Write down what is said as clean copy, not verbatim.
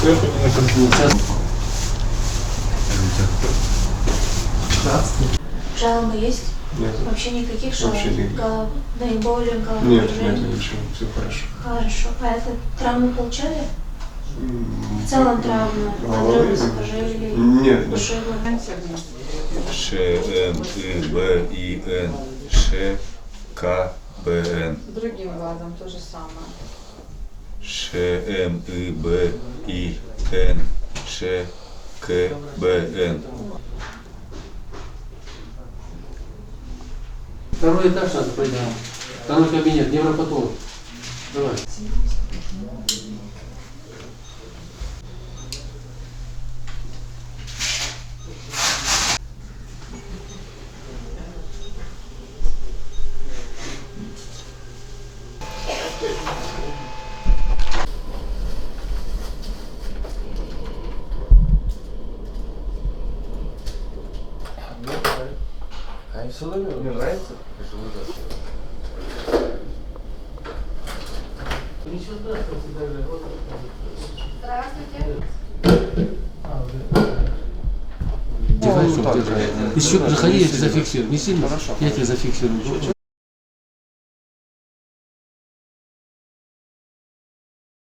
сверху не на конференции. Жалобы есть? Нет. Вообще никаких жалоб? Вообще нет. Наиболее Нет, головокружение? нет, ничего, все хорошо. Хорошо. А это травму получали? В целом травмы? Надрывы сухожилий? Нет, нет. Ушибы? Ш, М, И, Б, И, Н, Ш, К, Б, Н. Другим глазом то же самое. Ш, М, И, Б, И, Н, Ш, К, Б, Н. Второй этаж надо пойти. Второй кабинет, невропатолог. Давай. Мне нравится? Ничего страшного, Здравствуйте. Держи. Еще проходи, я тебя зафиксирую. Не сильно? Я тебя зафиксирую.